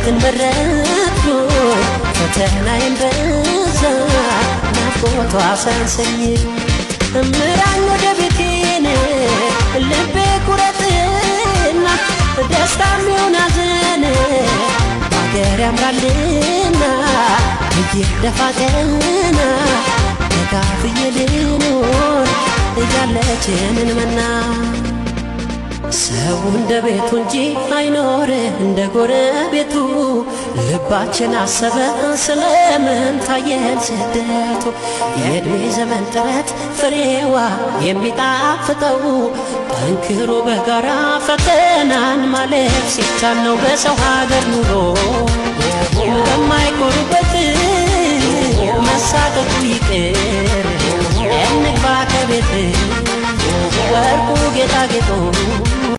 ሕይወትን መረጥኩ ፈተናዬን በዛ ናፍቆቷ ሳንሰኝ ምራኝ ወደ ቤቴን ልቤ ቁረጥና ደስታም ይሁን ሐዘን ባገር ያምራልና ብዬ ደፋ ቀና ተካፍዬ ልኖር እያለች ምንመና ሰው እንደ ቤቱ እንጂ አይኖር እንደ ጎረቤቱ ልባችን አሰበ ስለምን ታየን ስደቱ የዕድሜ ዘመን ጥረት ፍሬዋ የሚጣፍጠው ጠንክሮ በጋራ ፈተናን ማለፍ ሲቻል ነው በሰው ሀገር ኑሮ በማይኮሩበት መሳቀቁ ይቅር እንግባ ከቤት ወርቁ ጌጣጌጡ